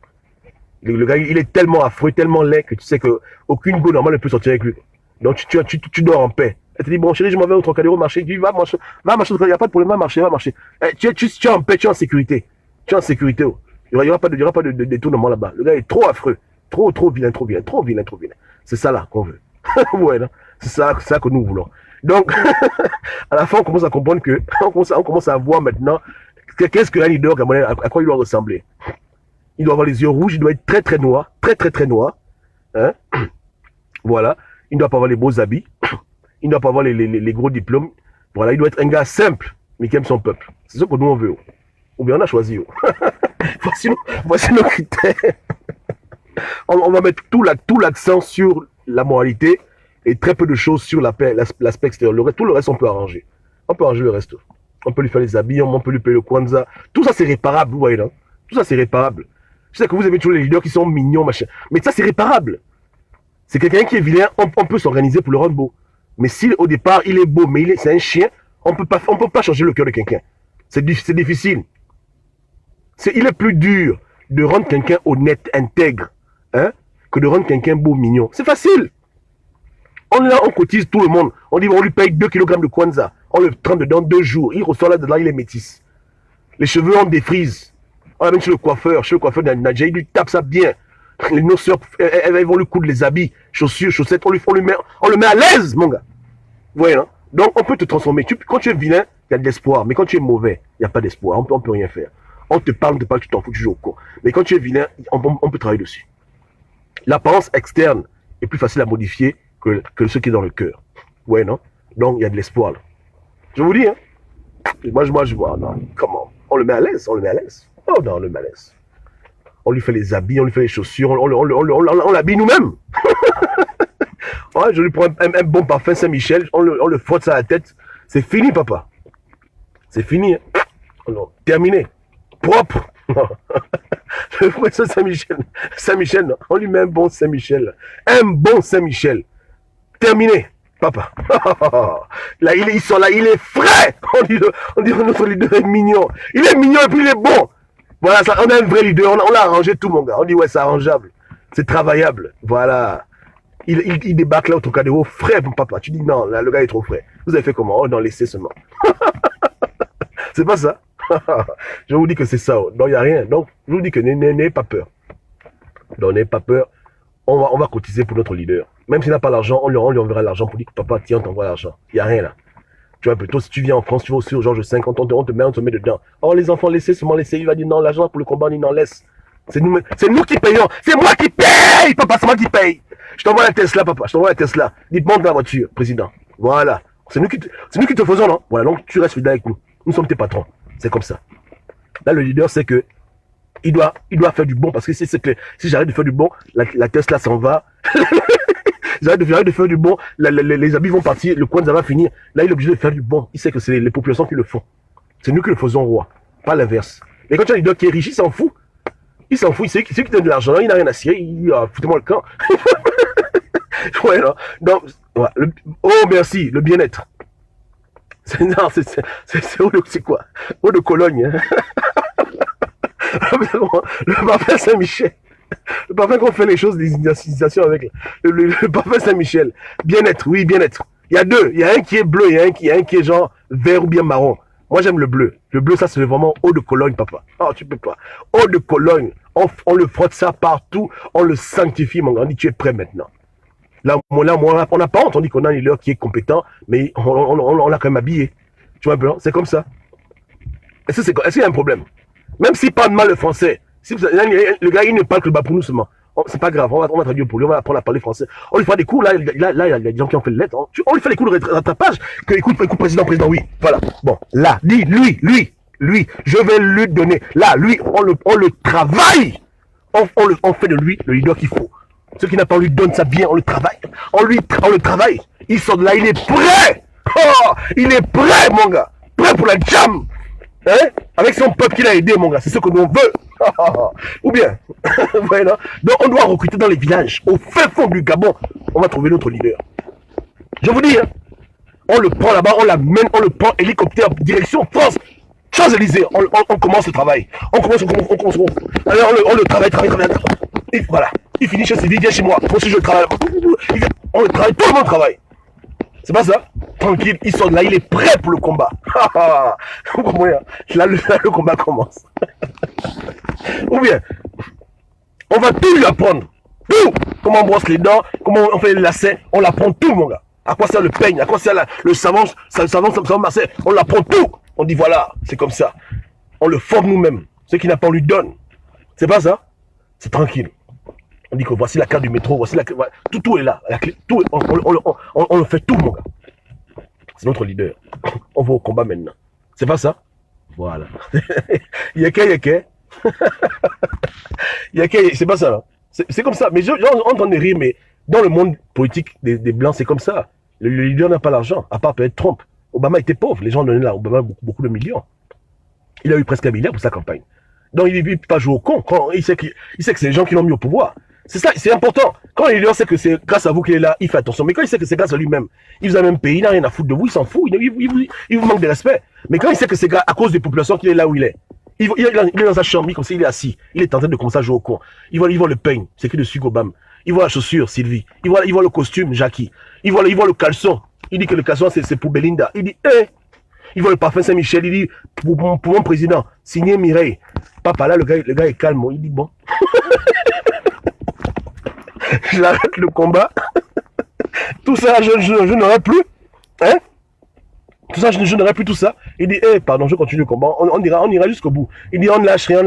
Le gars, il est tellement affreux, tellement laid que tu sais qu'aucune go normale ne peut sortir avec lui. Donc tu dors en paix. Elle te dit, bon chérie, je m'en vais au Trocadéro marcher. Tu dis, va marcher, il n'y a pas de problème, va marcher. Tu es en paix, tu es en sécurité. Tu es en sécurité. Oh. Il n'y aura pas de détournement là-bas. Le gars est trop affreux. Trop vilain. C'est ça là qu'on veut. Ouais, non? C'est ça que nous voulons. Donc, à la fin, on commence à comprendre que, on commence à voir maintenant, qu'est-ce qu'un leader camerounais, à quoi il doit ressembler. Il doit avoir les yeux rouges, il doit être très noir, très noir. Hein? Voilà. Il ne doit pas avoir les beaux habits. Il ne doit pas avoir les gros diplômes. Voilà, il doit être un gars simple, mais qui aime son peuple. C'est ce que nous on veut. Ou bien on a choisi. Voici nos critères. On va mettre tout l'accent sur la moralité et très peu de choses sur l'aspect extérieur. Tout le reste, on peut arranger. On peut arranger le reste. On peut lui faire les habits, on peut lui payer le kwanza. Tout ça, c'est réparable, vous voyez, là. Tout ça, c'est réparable. Je sais que vous avez toujours les leaders qui sont mignons, machin. Mais ça, c'est réparable. C'est quelqu'un qui est vilain, on peut s'organiser pour le rendre beau. Mais si au départ, il est beau, mais c'est un chien, on peut pas changer le cœur de quelqu'un. C'est difficile. Il est plus dur de rendre quelqu'un honnête, intègre, hein, que de rendre quelqu'un beau, mignon. C'est facile. On cotise tout le monde. On dit, on lui paye 2 kg de kwanza. On le traîne dedans 2 jours. Il ressort là-dedans, il est métis. Les cheveux, on défrise. On l'amène chez le coiffeur. Chez le coiffeur Nadja, il lui tape ça bien. Nos soeurs, elles vont lui coudre les habits, chaussures, chaussettes. On le met à l'aise, mon gars. Vous voyez, non? Donc, on peut te transformer. Quand tu es vilain, il y a de l'espoir. Mais quand tu es mauvais, il n'y a pas d'espoir. On peut rien faire. On te parle, tu t'en fous, tu joues au con. Mais quand tu es vilain, on peut travailler dessus. L'apparence externe est plus facile à modifier que ce qui est dans le cœur. Ouais, non? Donc, il y a de l'espoir, là. Je vous dis, hein? Moi, je vois, non. Comment? On le met à l'aise, Oh non, on le met à l'aise. On lui fait les habits, on lui fait les chaussures, on l'habille nous-mêmes. Ouais, je lui prends un bon parfum Saint-Michel, on le frotte sur la tête. C'est fini, papa. C'est fini. Hein? Alors, terminé. Propre. Je prends ça Saint-Michel. Saint-Michel, non? On lui met un bon Saint-Michel. Un bon Saint-Michel. Terminé, papa. Là, ils sont là, il est frais. On dit notre leader est mignon. Il est mignon et puis il est bon. Voilà, ça, on a un vrai leader, on l'a arrangé tout, mon gars. On dit, ouais, c'est arrangeable. C'est travaillable. Voilà. Il débarque là au Trocadéro, frais, mon papa. Tu dis, non, là, le gars est trop frais. Vous avez fait comment? Oh, non, laissez seulement. C'est pas ça. Je vous dis que c'est ça. Non, il n'y a rien. Donc, je vous dis que n'ayez pas peur. Donc, n'ayez pas peur. On va cotiser pour notre leader. Même s'il n'a pas l'argent, on lui enverra l'argent pour dire que papa, tiens, on t'envoie l'argent. Il n'y a rien là. Tu vois, plutôt si tu viens en France, tu vas aussi au Georges V, on te met dedans. Oh, les enfants, laissez. Il va dire non, l'argent pour le combat, on dit non, laisse. C'est nous qui payons. C'est moi qui paye, papa, c'est moi qui paye. Je t'envoie la Tesla, papa, Dites, monte dans la voiture, président. Voilà. C'est nous qui te faisons, non? Voilà, donc tu restes fidèle avec nous. Nous sommes tes patrons. C'est comme ça. Là, le leader, c'est que il doit faire du bon, parce que c'est clair. Si j'arrête de faire du bon, la Tesla s'en va. J'arrête de faire du bon, les habits vont partir, le coin ça va finir. Là, il est obligé de faire du bon. Il sait que c'est les populations qui le font. C'est nous qui le faisons roi, pas l'inverse. Et quand tu as un leader qui est riche, il s'en fout. Il sait qu'il donne de l'argent, il n'a rien à cirer, foutez-moi le camp. Ouais, non. Donc, ouais, oh, merci, le bien-être. C'est quoi? Eau de Cologne. Hein. Le parfum Saint-Michel. Le parfum qu'on fait les choses, des initiations avec. Le parfum Saint-Michel. Bien-être, oui, bien-être. Il y a deux. Il y a un qui est bleu, il y a un qui est genre vert ou bien marron. Moi, j'aime le bleu. Le bleu, ça, c'est vraiment eau de Cologne, papa. Oh, tu peux pas. Eau de Cologne. On le frotte ça partout. On le sanctifie, mon gars. On dit, tu es prêt maintenant. Là, on n'a pas honte. On dit qu'on a un leader qui est compétent, mais on l'a quand même habillé. Tu vois un peu, c'est comme ça. Est-ce qu'il y a un problème? Même s'il parle mal le français, si le gars, il ne parle que le bas pour nous seulement. C'est pas grave, on va traduire pour lui, on va apprendre à parler français. On lui fera des cours, là, il y a des gens qui ont fait le lettre. Hein. On lui fait des cours de rattrapage. Écoute, président, oui. Voilà. Bon, là, dis, lui, je vais lui donner. Là, lui, on le travaille. On fait de lui le leader qu'il faut. Ceux qui n'a pas, on lui donne ça bien, on le travaille. On le travaille. Il sort de là, il est prêt. Il est prêt, mon gars. Prêt pour la jam. Hein? Avec son peuple qu'il a aidé, mon gars. C'est ce que nous veut. Ou bien, voilà. Donc on doit recruter dans les villages, au fin fond du Gabon. On va trouver notre leader. Je vous dis, hein, on le prend là-bas, on l'amène, on le prend hélicoptère direction France. Champs-Élysées, on commence le travail. On commence. Alors on le travaille. Et voilà. Il finit chez lui, il vient chez moi. Moi aussi je travaille. On le travaille, tout le monde travaille. C'est pas ça? Tranquille, il sort de là, il est prêt pour le combat. Vous comprenez? Là, le combat commence. Ou bien, on va tout lui apprendre. Tout. Comment on brosse les dents, comment on fait les lacets, on l'apprend tout, mon gars. À quoi sert le peigne, à quoi sert le savon, Marseille, on l'apprend tout. On dit voilà, c'est comme ça. On le forme nous-mêmes. Ce qui n'a pas, on lui donne. C'est pas ça? C'est tranquille. On dit que voici la carte du métro, voici la carte. Tout est là. La clé, tout, on le fait tout, mon gars. C'est notre leader. On va au combat maintenant. C'est pas ça? Voilà. Yeke. C'est pas ça, là. C'est comme ça. Mais on entend rire, mais dans le monde politique des Blancs, c'est comme ça. Le leader n'a pas l'argent, à part peut-être Trump. Obama était pauvre. Les gens donnaient à Obama beaucoup de millions. Il a eu presque 1 milliard pour sa campagne. Donc il ne peut pas jouer au con. Quand il sait que c'est les gens qui l'ont mis au pouvoir. C'est ça, c'est important. Quand le leader sait que c'est grâce à vous qu'il est là, il fait attention. Mais quand il sait que c'est grâce à lui-même, il vous a même payé, il n'a rien à foutre de vous, il s'en fout, il vous manque de respect. Mais quand il sait que c'est à cause des populations qu'il est là où il est, il est dans sa chambre, comme ça, il est assis, il est en train de commencer à jouer au con. Il voit le peigne, c'est écrit dessus Gobam. Il voit la chaussure, Sylvie. Il voit le costume, Jackie. Il voit le caleçon. Il dit que le caleçon, c'est pour Belinda. Il dit, il voit le parfum Saint-Michel, il dit, pour mon président, signé Mireille. Papa, là, le gars est calme, il dit, bon. J'arrête le combat. Tout ça, je n'aurai plus. Hein? Tout ça, je n'aurai plus tout ça. Il dit, pardon, je continue le combat. On ira jusqu'au bout. Il dit, on ne lâche rien.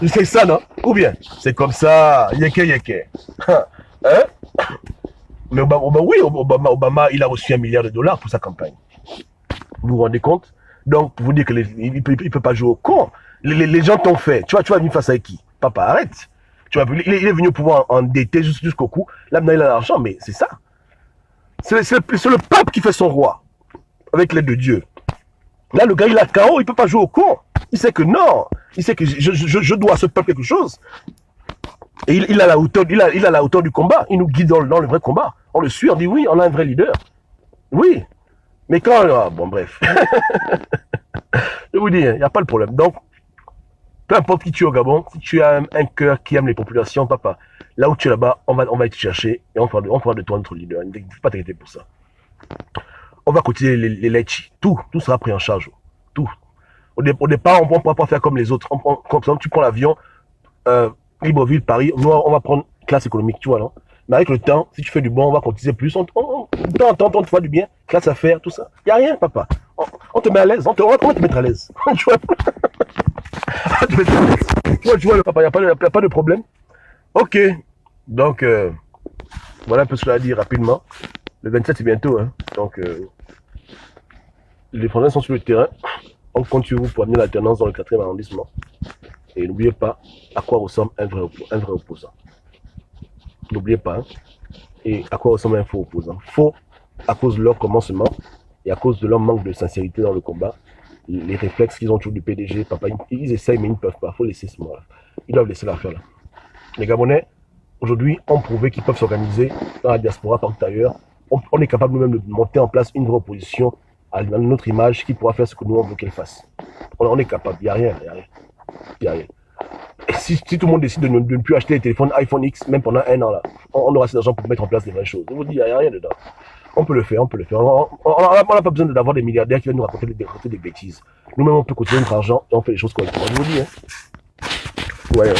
C'est ça, non? Ou bien, c'est comme ça. Yeke. Hein? Mais Obama, il a reçu $1 milliard pour sa campagne. Vous vous rendez compte? Donc, pour vous dire qu'il ne peut pas jouer au con. Les gens t'ont fait. Tu vas venir face à qui? Papa, arrête. Il est venu au pouvoir endetté jusqu'au cou. Là, maintenant, il a l'argent, mais c'est ça. C'est le peuple qui fait son roi. Avec l'aide de Dieu. Là, le gars, il a KO, il ne peut pas jouer au con. Il sait que non. Il sait que je dois à ce peuple quelque chose. Et il a la hauteur du combat. Il nous guide dans le vrai combat. On le suit, on dit oui, on a un vrai leader. Oui. Mais quand... bon, bref. Je vous dis, il n'y a pas de problème. Donc, peu importe qui tu es au Gabon, si tu as un cœur qui aime les populations, papa, là où tu es là-bas, on va te chercher et on fera de toi notre leader. Ne pas t'inquiéter pour ça. On va cotiser les letchis. Tout sera pris en charge. Tout. Au départ, on ne pourra pas faire comme les autres. Comme ça, tu prends l'avion, Libreville, Paris, nous, on va prendre classe économique, tu vois, non? Mais avec le temps, si tu fais du bon, on va cotiser plus. De temps en temps, on te fait du bien, classe affaires, tout ça. Il n'y a rien, papa. On te met à l'aise. On va te mettre à l'aise. Tu vois? Tu vois, le papa, il n'y a pas de problème. Ok. Donc, voilà un peu ce que je vais dire rapidement. Le 27, c'est bientôt. Hein. Donc, les Français sont sur le terrain. On compte sur vous pour amener l'alternance dans le 4e arrondissement. Et n'oubliez pas à quoi ressemble un vrai opposant. N'oubliez pas. Hein. Et à quoi ressemble un faux opposant. Faux à cause de leur commencement et à cause de leur manque de sincérité dans le combat. Les réflexes qu'ils ont toujours du PDG, papa, ils essayent mais ils ne peuvent pas. Il faut laisser ce moment-là. Ils doivent laisser l'affaire là. Les Gabonais, aujourd'hui, ont prouvé qu'ils peuvent s'organiser dans la diaspora partout ailleurs. On est capable nous-mêmes de monter en place une vraie opposition à notre image qui pourra faire ce que nous on veut qu'elle fasse. On est capable. Il n'y a rien. Et si tout le monde décide de ne plus acheter les téléphones iPhone X, même pendant 1 an, là, on aura assez d'argent pour mettre en place des vraies choses. Je vous dis, il n'y a rien dedans. On peut le faire. On n'a pas besoin d'avoir des milliardaires qui viennent nous raconter des bêtises. Nous-mêmes, on peut cotiser notre argent et on fait les choses correctement. Je vous dis, hein. Ouais,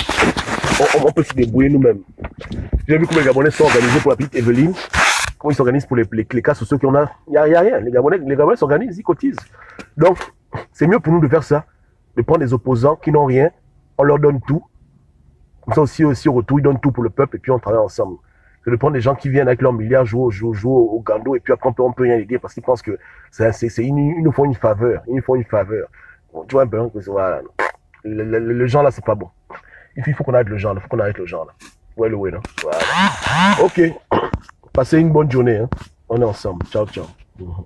on peut se débrouiller nous-mêmes. J'ai vu comment les Gabonais sont organisés pour la petite Evelyne. Comment ils s'organisent pour les cas sociaux qu'on a. Il n'y a rien. Les Gabonais s'organisent, ils cotisent. Donc, c'est mieux pour nous de faire ça. De prendre des opposants qui n'ont rien. On leur donne tout. Comme ça aussi au retour, ils donnent tout pour le peuple et puis on travaille ensemble. Que de prendre des gens qui viennent avec leurs milliards jouer au gando et puis après on peut rien les dire parce qu'ils pensent que ils nous font une faveur. Bon, tu vois un peu, hein, voilà. Le genre là, c'est pas bon. Il faut qu'on arrête le genre là. Ouais, non? Voilà. Ok. Passez une bonne journée. Hein. On est ensemble. Ciao, ciao. Mhm.